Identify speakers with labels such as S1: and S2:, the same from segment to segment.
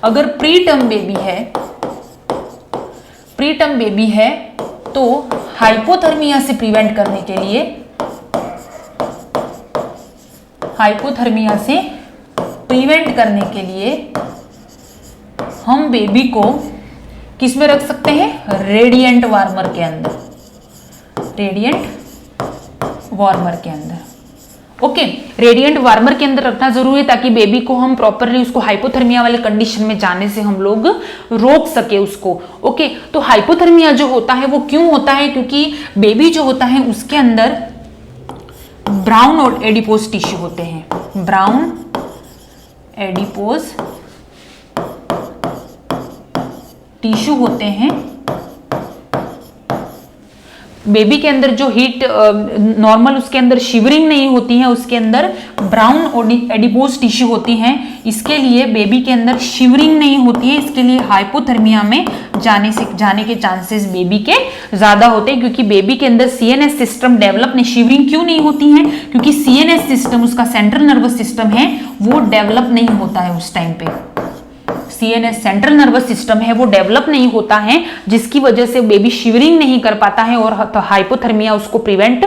S1: अगर preterm baby है तो हाइपोथर्मिया से प्रिवेंट करने के लिए, हम बेबी को किस में रख सकते हैं? रेडिएंट वार्मर के अंदर। ओके, रेडिएंट वार्मर के अंदर रखना जरूरी है ताकि बेबी को हम प्रॉपरली उसको हाइपोथर्मिया वाले कंडीशन में जाने से हम लोग रोक सके उसको। ओके, तो हाइपोथर्मिया जो होता है वो क्यों होता है? क्योंकि बेबी जो होता है उसके अंदर ब्राउन और एडिपोज टिश्यू होते हैं, ब्राउन एडिपोज टिश्यू होते हैं। बेबी के अंदर जो हीट नॉर्मल उसके अंदर शिवरिंग नहीं होती है, उसके अंदर ब्राउन एडिपोज टिश्यू होती हैं। इसके लिए बेबी के अंदर शिवरिंग नहीं होती है, इसके लिए हाइपोथर्मिया में जाने के चांसेस बेबी के ज्यादा होते हैं। क्योंकि बेबी के अंदर सीएनएस सिस्टम डेवलप नहीं, शिवरिंग क्यों नहीं होती है? क्योंकि सीएनएस सिस्टम, उसका सेंट्रल नर्वस सिस्टम है, वो डेवलप नहीं होता है उस टाइम पे। सीएनएस सेंट्रल नर्वस सिस्टम है वो डेवलप नहीं होता है, जिसकी वजह से बेबी शिवरिंग नहीं कर पाता है और हाइपोथर्मिया उसको प्रिवेंट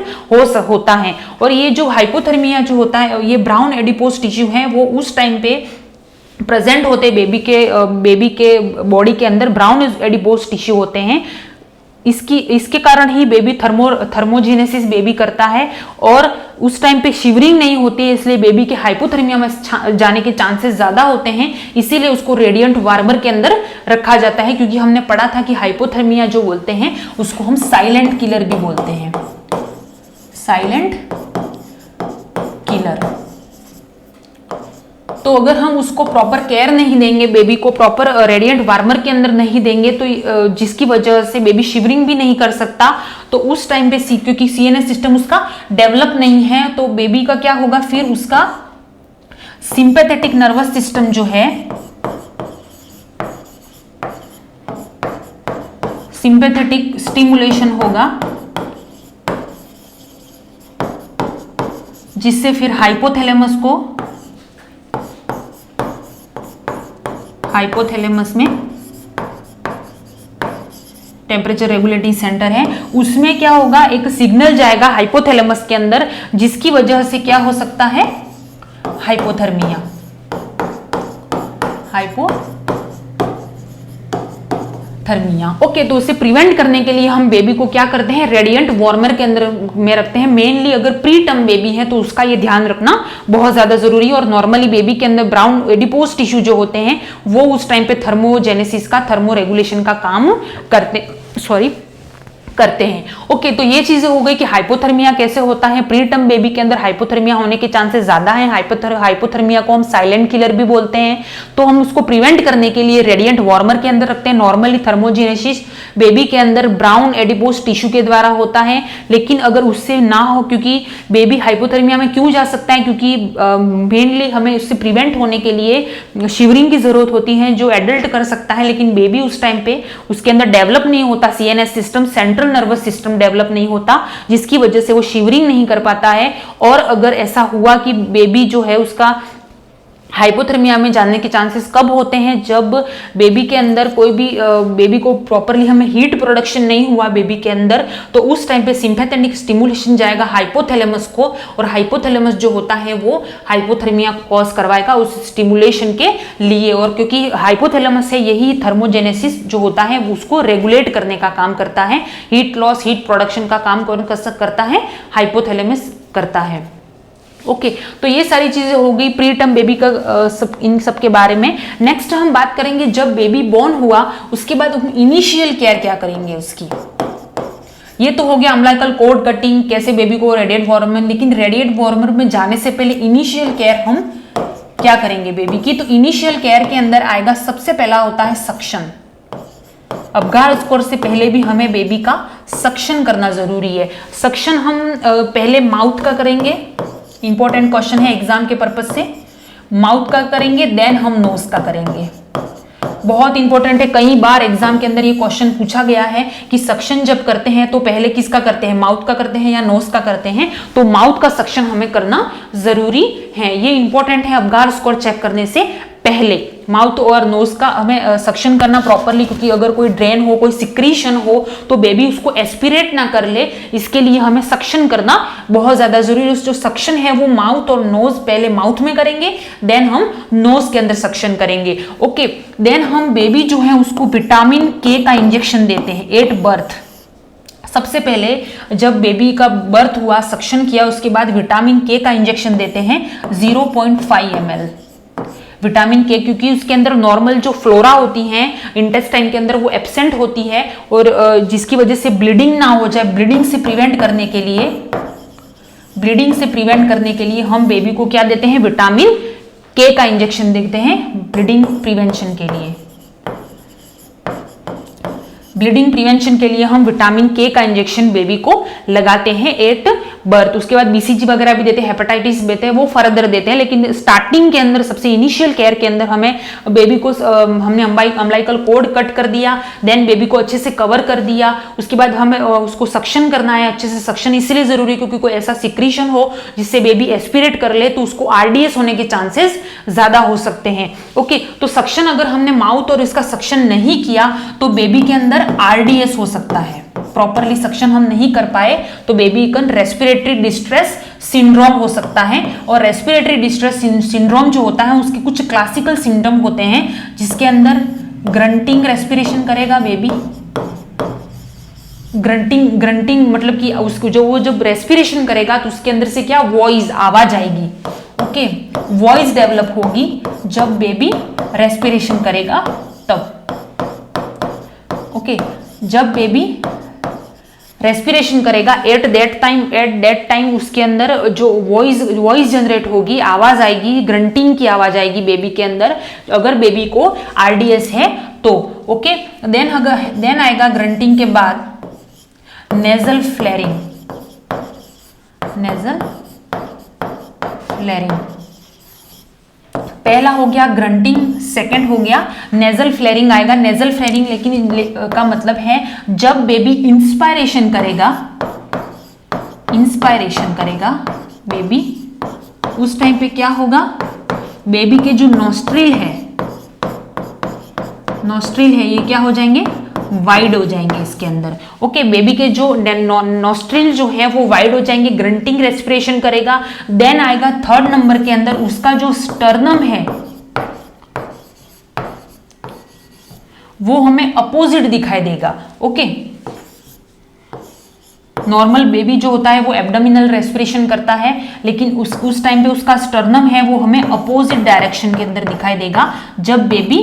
S1: होता है। और ये जो हाइपोथर्मिया जो होता है, ये ब्राउन एडिपोज टिश्यू है, वो उस टाइम पे प्रेजेंट होते बेबी के बॉडी के अंदर ब्राउन एडिपोज टिश्यू होते हैं। इसके कारण ही बेबी थर्मोजेनेसिस बेबी करता है और उस टाइम पे शिवरिंग नहीं होती है, इसलिए बेबी के हाइपोथर्मिया में जाने के चांसेस ज्यादा होते हैं। इसीलिए उसको रेडिएंट वार्मर के अंदर रखा जाता है। क्योंकि हमने पढ़ा था कि हाइपोथर्मिया जो बोलते हैं उसको हम साइलेंट किलर भी बोलते हैं, साइलेंट किलर। तो अगर हम उसको प्रॉपर केयर नहीं देंगे, बेबी को प्रॉपर रेडिएंट वार्मर के अंदर नहीं देंगे, तो जिसकी वजह से बेबी शिवरिंग भी नहीं कर सकता, तो उस टाइम पे क्योंकि सीएनएस सिस्टम उसका डेवलप नहीं है, तो बेबी का क्या होगा? फिर उसका सिंपैथेटिक नर्वस सिस्टम जो है, सिंपैथेटिक स्टिमुलेशन होगा, जिससे फिर हाइपोथैलेमस में टेम्परेचर रेगुलेटिंग सेंटर है, उसमें क्या होगा? एक सिग्नल जाएगा हाइपोथैलेमस के अंदर, जिसकी वजह से क्या हो सकता है? हाइपोथर्मिया। ओके, तो उसे प्रिवेंट करने के लिए हम बेबी को क्या करते हैं? रेडिएंट वार्मर के अंदर में रखते हैं। मेनली अगर प्री टर्म बेबी है तो उसका ये ध्यान रखना बहुत ज्यादा जरूरी है। और नॉर्मली बेबी के अंदर ब्राउन एडिपोज टिश्यू जो होते हैं वो उस टाइम पे थर्मोजेनेसिस का, थर्मो रेगुलेशन का काम करते हैं। ओके, तो ये चीजें हो गई कि हाइपोथर्मिया कैसे होता है। प्री टर्म बेबी के अंदर हाइपोथर्मिया होने के चांसेस ज्यादा हैं। हाइपोथर्मिया को हम साइलेंट किलर भी बोलते हैं। तो हम उसको प्रिवेंट करने के लिए रेडिएंट वार्मर के अंदर रखते हैं। नॉर्मली थर्मोजेनेसिस बेबी के अंदर ब्राउन एडिपोज टिश्यू के द्वारा होता है, लेकिन अगर उससे ना हो, क्योंकि बेबी हाइपोथर्मिया में क्यों जा सकता है? क्योंकि मेनली हमें उससे प्रिवेंट होने के लिए शिवरिंग की जरूरत होती है, जो एडल्ट कर सकता है, लेकिन बेबी उस टाइम पे उसके अंदर डेवलप नहीं होता, CNS system, central nervous system develop नहीं होता, जिसकी वजह से वो शिवरिंग नहीं कर पाता है। और अगर ऐसा हुआ कि बेबी जो है उसका हाइपोथर्मिया में जाने के चांसेस कब होते हैं? जब बेबी के अंदर कोई भी बेबी को प्रॉपरली हमें हीट प्रोडक्शन नहीं हुआ बेबी के अंदर, तो उस टाइम पे सिंपैथेटिक स्टिमुलेशन जाएगा हाइपोथैलेमस को, और हाइपोथैलेमस जो होता है वो हाइपोथर्मिया कॉज करवाएगा उस स्टिमुलेशन के लिए। और क्योंकि हाइपोथैलेमस है यही थर्मोजेनेसिस जो होता है उसको रेगुलेट करने का काम करता है, हीट लॉस, हीट प्रोडक्शन का काम करता है हाइपोथैलेमस करता है। ओके, तो ये सारी चीजें हो गई प्री टर्म बेबी का इन सब के बारे में। नेक्स्ट हम बात करेंगे जब बेबी बॉर्न हुआ उसके बाद हम इनिशियल केयर क्या करेंगे उसकी। ये तो हो गया अम्बिलिकल कॉर्ड कटिंग, कैसे बेबी को रेडिएंट वार्मर, लेकिन रेडिएंट वार्मर में जाने से पहले इनिशियल केयर हम क्या करेंगे बेबी की? तो इनिशियल केयर के अंदर आएगा, सबसे पहला होता है सक्शन। अबगार स्कोर से पहले भी हमें बेबी का सक्शन करना जरूरी है। सक्शन हम पहले माउथ का करेंगे, इंपॉर्टेंट क्वेश्चन है एग्जाम के पर्पज से, माउथ का करेंगे, देन हम नोज का करेंगे। बहुत इंपॉर्टेंट है, कई बार एग्जाम के अंदर ये क्वेश्चन पूछा गया है कि सक्शन जब करते हैं तो पहले किसका करते हैं, माउथ का करते हैं या नोज का करते हैं? तो माउथ का सक्शन हमें करना जरूरी है, ये इंपॉर्टेंट है अबगार स्कोर चेक करने से पहले माउथ और नोज का हमें सक्शन करना प्रॉपरली, क्योंकि अगर कोई ड्रेन हो, कोई सिक्रीशन हो तो बेबी उसको एस्पिरेट ना कर ले, इसके लिए हमें सक्शन करना बहुत ज्यादा जरूरी है। जो सक्शन है वो माउथ और नोज, पहले माउथ में करेंगे, देन हम नोज के अंदर सक्शन करेंगे। ओके, देन हम बेबी जो है उसको विटामिन के का इंजेक्शन देते हैं एट बर्थ। सबसे पहले जब बेबी का बर्थ हुआ, सक्शन किया, उसके बाद विटामिन के का इंजेक्शन देते हैं 0.5 ml विटामिन के, क्योंकि उसके अंदर नॉर्मल जो फ्लोरा होती हैं इंटेस्टाइन के अंदर वो एब्सेंट होती है, और जिसकी वजह से ब्लीडिंग ना हो जाए, ब्लीडिंग से प्रिवेंट करने के लिए हम बेबी को क्या देते हैं, विटामिन के का इंजेक्शन देते हैं ब्लीडिंग प्रिवेंशन के लिए। ब्लीडिंग प्रिवेंशन के लिए हम विटामिन के का इंजेक्शन बेबी को लगाते हैं एट बर्थ। उसके बाद बीसीजी वगैरह भी देते हैं, हेपेटाइटिस देते हैं, वो फर्दर देते हैं, लेकिन स्टार्टिंग के अंदर सबसे इनिशियल केयर के अंदर हमें बेबी को हमने अम्बिलिकल कॉर्ड कट कर दिया, देन बेबी को अच्छे से कवर कर दिया, उसके बाद हमें उसको सक्शन करना है अच्छे से। सक्शन इसलिए जरूरी है क्योंकि कोई ऐसा सिक्रीशन हो जिससे बेबी एस्पिरेट कर ले तो उसको आरडीएस होने के चांसेस ज्यादा हो सकते हैं। ओके, तो सक्शन अगर हमने माउथ और इसका सक्शन नहीं किया तो बेबी के अंदर आरडीएस हो सकता है। प्रॉपरली सक्शन हम नहीं कर पाए तो बेबी का रेस्पिरेटरी डिस्ट्रेस सिंड्रोम हो सकता है, और रेस्पिरेटरी डिस्ट्रेस सिंड्रोम जो होता है उसके कुछ क्लासिकल सिम्टम होते हैं, जिसके अंदर ग्रंटिंग रेस्पिरेशन करेगा बेबी। ग्रंटिंग मतलब कि उसको वो जब रेस्पिरेशन करेगा तो उसके अंदर से क्या वॉइस, आवाज आएगी। ओके, वॉइस डेवलप होगी जब बेबी रेस्पिरेशन करेगा तब। ओके, जब बेबी रेस्पिरेशन करेगा एट दैट टाइम उसके अंदर जो वॉइस जनरेट होगी, आवाज आएगी, ग्रंटिंग की आवाज आएगी बेबी के अंदर, अगर बेबी को आरडीएस है तो। ओके, देन आएगा ग्रंटिंग के बाद नेजल फ्लेरिंग। पहला हो गया ग्रंटिंग, सेकंड हो गया नेजल फ्लेरिंग आएगा। नेजल फ्लेरिंग लेकिन का मतलब है जब बेबी इंस्पायरेशन करेगा बेबी, उस टाइम पे क्या होगा, बेबी के जो नॉस्ट्रिल है ये क्या हो जाएंगे, वाइड हो जाएंगे इसके अंदर। ओके, बेबी के जो नॉस्ट्रिल जो है वो वाइड हो जाएंगे, ग्रंटिंग रेस्पिरेशन करेगा। देन आएगा थर्ड नंबर के अंदर उसका जो स्टर्नम है वो हमें अपोजिट दिखाई देगा। ओके, नॉर्मल बेबी जो होता है वो एब्डोमिनल रेस्पिरेशन करता है, लेकिन उस टाइम पे उसका स्टर्नम है वो हमें अपोजिट डायरेक्शन के अंदर दिखाई देगा जब बेबी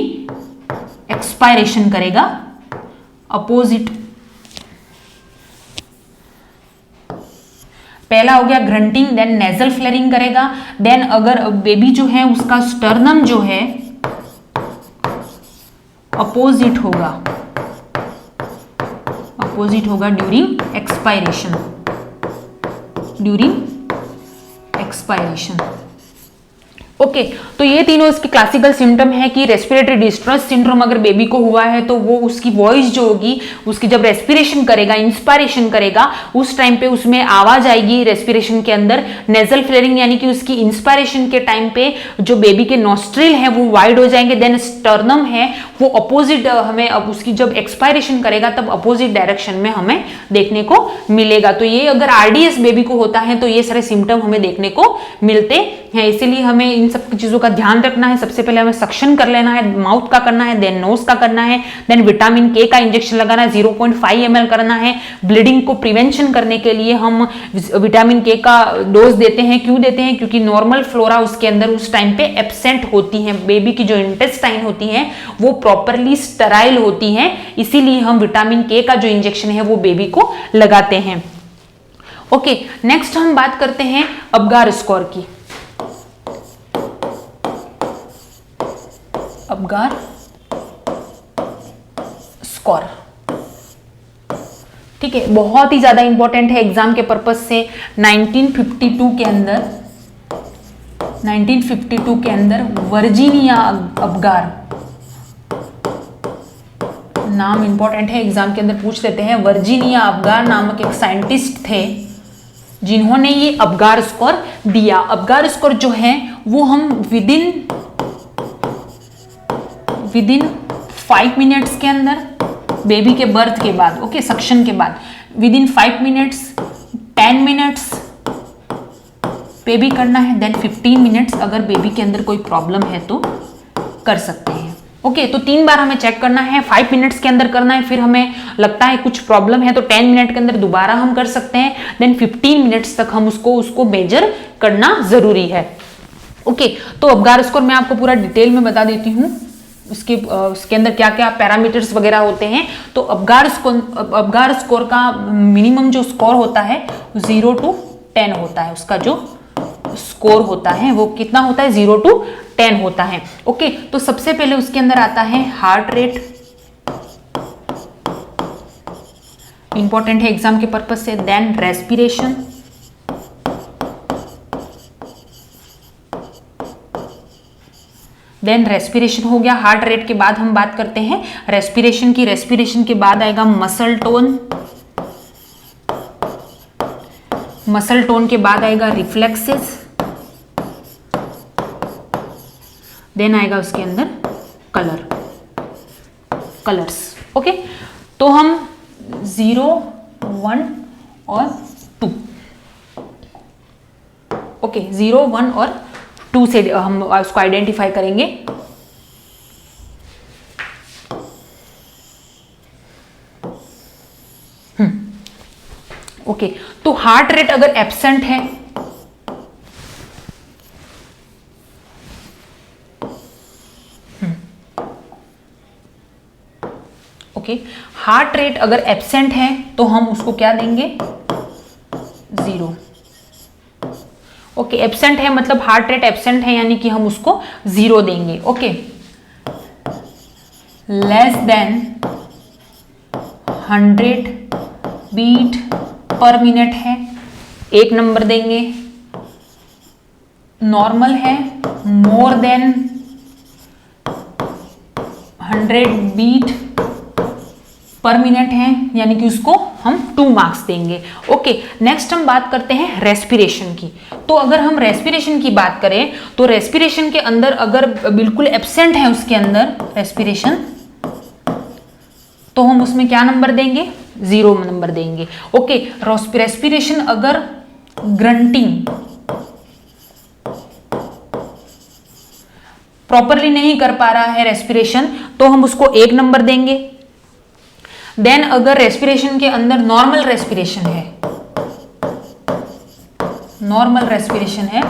S1: एक्सपायरेशन करेगा, अपोजिट। पहला हो गया ग्रंटिंग, देन नेजल फ्लेरिंग करेगा। देन अगर बेबी जो है उसका स्टर्नम जो है अपोजिट होगा ड्यूरिंग एक्सपायरेशन। ओके, तो ये तीनों इसके क्लासिकल सिम्टम है कि रेस्पिरेटरी डिस्ट्रेस सिंड्रोम अगर बेबी को हुआ है तो वो उसकी वॉइस जो होगी, उसकी जब रेस्पिरेशन करेगा, इंस्पायरेशन करेगा, उस टाइम पे उसमें आवाज आएगी रेस्पिरेशन के अंदर। नेजल फ्लेरिंग यानी कि उसकी इंस्पायरेशन के टाइम पे जो बेबी के नॉस्ट्रिल है वो वाइड हो जाएंगे। देन स्टर्नम है वो अपोजिट, हमें अब उसकी जब एक्सपायरेशन करेगा तब अपोजिट डायरेक्शन में हमें देखने को मिलेगा। तो ये अगर आरडीएस बेबी को होता है तो ये सारे सिम्टम हमें देखने को मिलते हैं, इसीलिए हमें इन सब चीजों का ध्यान रखना है। सबसे पहले हमें सक्शन कर लेना है, माउथ का करना है, देन नोज का करना है, देन विटामिन के का इंजेक्शन लगाना है, 0.5 ml करना है। ब्लीडिंग को प्रिवेंशन करने के लिए हम विटामिन के का डोज देते हैं। क्यों देते हैं? क्योंकि नॉर्मल फ्लोरा उसके अंदर उस टाइम पे एब्सेंट होती है, बेबी की जो इंटेस्टाइन होती है वो प्रॉपरली स्टेराइल होती है, इसीलिए हम विटामिन के का जो इंजेक्शन है वो बेबी को लगाते हैं। ओके, नेक्स्ट हम बात करते हैं अबगार स्कोर की। अबगार स्कोर, ठीक है, बहुत ही ज्यादा इंपॉर्टेंट है एग्जाम के पर्पस से। 1952 के अंदर वर्जीनिया अबगार, नाम इंपॉर्टेंट है, एग्जाम के अंदर पूछ लेते हैं। वर्जीनिया अबगार नामक एक साइंटिस्ट थे जिन्होंने ये अबगार स्कोर दिया। अबगार स्कोर जो है वो हम विदिन विद इन 5 मिनट्स के अंदर, बेबी के बर्थ के बाद, ओके, सक्शन के बाद with in 5 minutes, 10 minutes baby करना है, देन 15 मिनट्स अगर बेबी के अंदर कोई प्रॉब्लम है तो कर सकते हैं। ओके, तो 3 बार हमें चेक करना है, 5 मिनट्स के अंदर करना है, फिर हमें लगता है कुछ प्रॉब्लम है तो 10 मिनट के अंदर दोबारा हम कर सकते हैं, देन 15 मिनट्स तक हम उसको मेजर करना जरूरी है। ओके, तो अबगार स्कोर मैं आपको पूरा डिटेल में बता देती हूँ, उसके अंदर क्या क्या पैरामीटर्स वगैरह होते हैं। तो अबगार स्कोर का मिनिमम जो स्कोर होता है 0 to 10 होता है, उसका जो स्कोर होता है वो कितना होता है, 0 to 10 होता है। ओके, तो सबसे पहले उसके अंदर आता है हार्ट रेट, इंपॉर्टेंट है एग्जाम के पर्पज से, देन रेस्पिरेशन, देन रेस्पिरेशन हो गया। हार्ट रेट के बाद हम बात करते हैं रेस्पिरेशन की, रेस्पिरेशन के बाद आएगा मसल टोन, मसल टोन के बाद आएगा रिफ्लेक्सेस, देन आएगा उसके अंदर कलर्स। ओके, तो हम 0, 1 और 2, ओके, 0, 1 और 2 से हम उसको आइडेंटिफाई करेंगे। ओके, तो हार्ट रेट अगर एब्सेंट है, ओके, हार्ट रेट अगर एब्सेंट है तो हम उसको क्या देंगे, 0। ओके, एब्सेंट है मतलब हार्ट रेट एब्सेंट है यानी कि हम उसको 0 देंगे। Okay, less than 100 beat per minute है, 1 नंबर देंगे। नॉर्मल है, more than 100 beat per minute है यानी कि उसको हम 2 मार्क्स देंगे। ओके, नेक्स्ट हम बात करते हैं रेस्पिरेशन की। तो अगर हम रेस्पिरेशन की बात करें तो रेस्पिरेशन के अंदर अगर बिल्कुल एब्सेंट है उसके अंदर रेस्पिरेशन, तो हम उसमें क्या नंबर देंगे, 0 नंबर देंगे। ओके, रेस्पिरेशन अगर ग्रंटिंग प्रॉपरली नहीं कर पा रहा है रेस्पिरेशन, तो हम उसको 1 नंबर देंगे। देन अगर रेस्पिरेशन के अंदर नॉर्मल रेस्पिरेशन है, नॉर्मल रेस्पिरेशन है,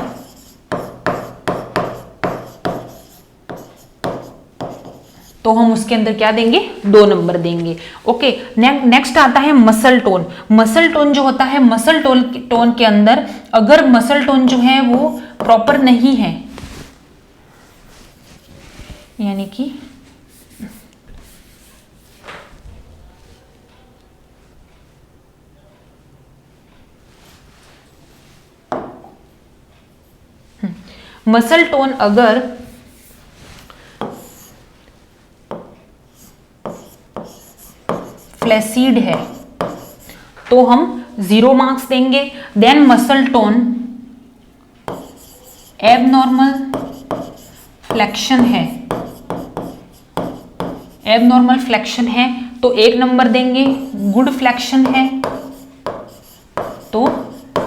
S1: तो हम उसके अंदर क्या देंगे, 2 नंबर देंगे। ओके, नेक्स्ट आता है मसल टोन। मसल टोन जो होता है, मसल टोन के अंदर अगर मसल टोन जो है वो प्रॉपर नहीं है, यानी कि मसल टोन अगर फ्लैसीड है तो हम 0 मार्क्स देंगे। Then muscle tone abnormal flexion है, एबनॉर्मल फ्लेक्शन है तो 1 नंबर देंगे। गुड फ्लेक्शन है तो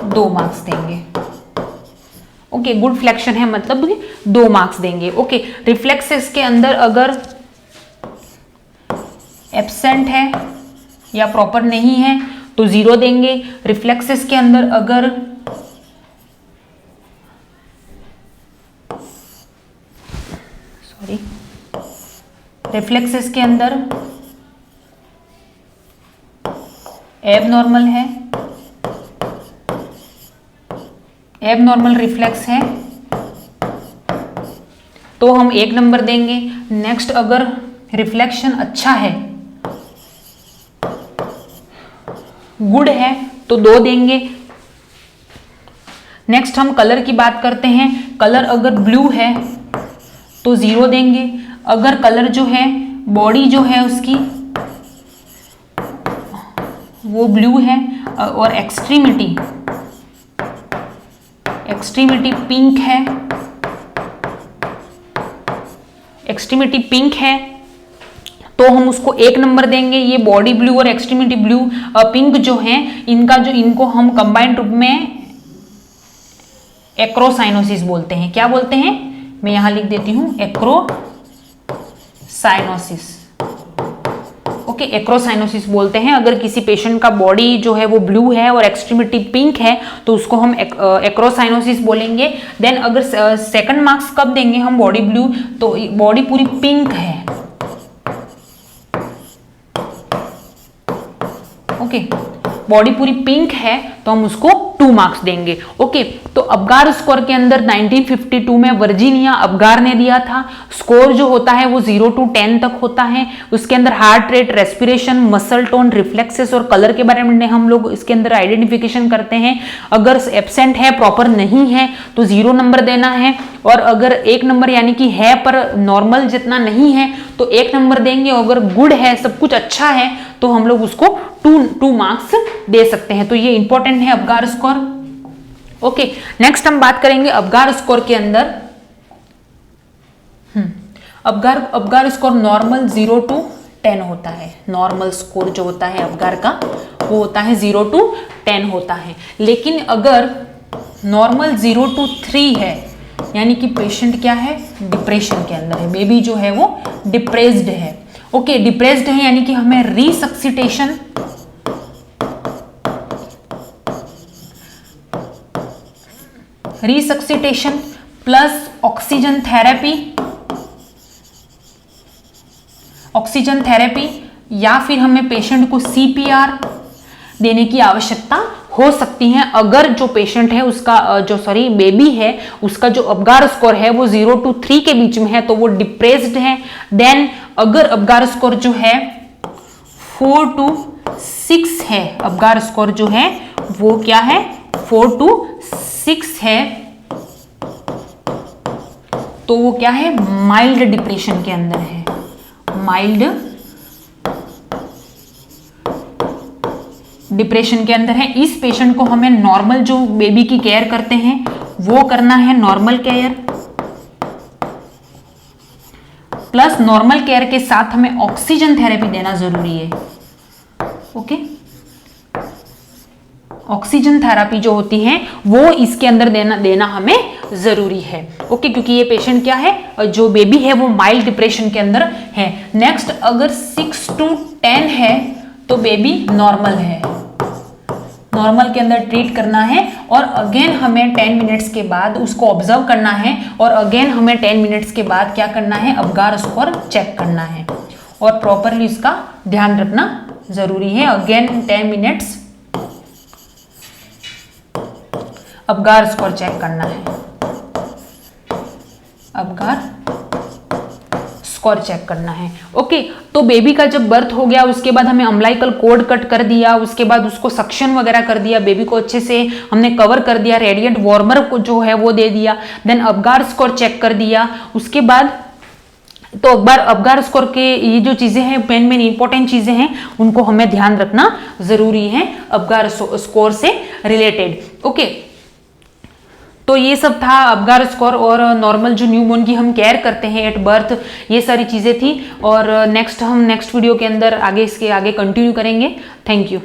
S1: 2 मार्क्स देंगे। ओके, गुड फ्लेक्शन है मतलब 2 मार्क्स देंगे। ओके, रिफ्लेक्सेस के अंदर अगर एब्सेंट है या प्रॉपर नहीं है तो 0 देंगे। रिफ्लेक्सेस के अंदर अगर रिफ्लेक्सेस के अंदर एबनॉर्मल है, एबनॉर्मल रिफ्लेक्स है तो हम 1 नंबर देंगे। नेक्स्ट अगर रिफ्लेक्शन अच्छा है, गुड है तो 2 देंगे। नेक्स्ट हम कलर की बात करते हैं। कलर अगर ब्लू है तो 0 देंगे। अगर कलर जो है, बॉडी जो है उसकी वो ब्लू है और एक्सट्रीमिटी पिंक है, एक्सट्रीमिटी पिंक है तो हम उसको 1 नंबर देंगे। ये बॉडी ब्लू और एक्सट्रीमिटी ब्लू पिंक जो है इनको हम कंबाइंड रूप में एक्रोसाइनोसिस बोलते हैं। क्या बोलते हैं, मैं यहां लिख देती हूं, एक्रोसाइनोसिस। ओके, एक्रोसाइनोसिस बोलते हैं। अगर किसी पेशेंट का बॉडी जो है वो ब्लू है और एक्सट्रीमिटी पिंक है तो उसको हम एक्रोसाइनोसिस बोलेंगे। देन अगर सेकंड मार्क्स कब देंगे हम बॉडी ब्लू, तो बॉडी पूरी पिंक है। ओके, बॉडी पूरी पिंक है तो हम उसको 2 मार्क्स देंगे। ओके, तो अबगार स्कोर के अंदर 1952 में वर्जीनिया अबगार ने दिया था। स्कोर जो होता है वो 0 to 10 तक होता है। उसके अंदर heart rate, respiration, muscle tone, reflexes और कलर के बारे में हम लोग इसके अंदर आइडेंटिफिकेशन करते हैं। अगर एब्सेंट है, प्रॉपर नहीं है तो 0 नंबर देना है, और अगर 1 नंबर यानी कि है पर नॉर्मल जितना नहीं है तो 1 नंबर देंगे। अगर गुड है, सब कुछ अच्छा है तो हम लोग उसको 2 मार्क्स दे सकते हैं। तो ये इंपॉर्टेंट है अबगार स्कोर। ओके, नेक्स्ट हम बात करेंगे अबगार स्कोर के अंदर। अबगार स्कोर नॉर्मल 0 to 10 होता है। नॉर्मल स्कोर जो होता है अबगार का वो होता है 0 to 10 होता है। लेकिन अगर नॉर्मल 0 to 3 है यानी कि पेशेंट क्या है, डिप्रेशन के अंदर है, बेबी जो है वो डिप्रेस्ड है। ओके, डिप्रेस्ड है यानी कि हमें रिसक्सिटेशन प्लस ऑक्सीजन थेरेपी या फिर हमें पेशेंट को CPR देने की आवश्यकता हो सकती है। अगर जो पेशेंट है उसका बेबी है उसका जो अबगार स्कोर है वो 0 to 3 के बीच में है तो वो डिप्रेस्ड है। देन अगर अबगार स्कोर जो है 4 to 6 है, अबगार स्कोर जो है वो क्या है, 4 to 6 है, तो वो क्या है, माइल्ड डिप्रेशन के अंदर है। माइल्ड डिप्रेशन के अंदर है। इस पेशेंट को हमें नॉर्मल जो बेबी की केयर करते हैं वो करना है, normal care plus normal care के साथ हमें ऑक्सीजन थेरेपी देना जरूरी है। ओके, ऑक्सीजन थेरेपी जो होती है वो इसके अंदर देना हमें जरूरी है। ओके, क्योंकि ये पेशेंट क्या है, जो बेबी है वो माइल्ड डिप्रेशन के अंदर है। नेक्स्ट, अगर 6 to 10 है तो बेबी नॉर्मल है, नॉर्मल के अंदर ट्रीट करना है और अगेन हमें 10 मिनट्स के बाद उसको ऑब्जर्व करना है और अगेन हमें 10 मिनट्स के बाद क्या करना है, अबगार स्कोर चेक करना है और प्रॉपरली इसका ध्यान रखना जरूरी है। Again 10 minutes Apgar score check करना है, अबगार स्कोर चेक करना है। ओके, तो बेबी का जब बर्थ हो गया उसके बाद हमें अम्बिलिकल कॉर्ड कट कर दिया, उसके बाद उसको सक्शन वगैरह कर दिया, बेबी को अच्छे से हमने कवर कर दिया, रेडिएंट वार्मर को जो है वो दे दिया, देन अबगार स्कोर चेक कर दिया। उसके बाद तो अबगार स्कोर के ये जो चीजें हैं, मेन इंपॉर्टेंट चीजें हैं, उनको हमें ध्यान रखना जरूरी है अबगार स्कोर से रिलेटेड। ओके, तो ये सब था अबगार स्कोर और नॉर्मल जो न्यूबॉर्न की हम केयर करते हैं एट बर्थ, ये सारी चीजें थी। और नेक्स्ट वीडियो के अंदर इसके आगे कंटिन्यू करेंगे। Thank you.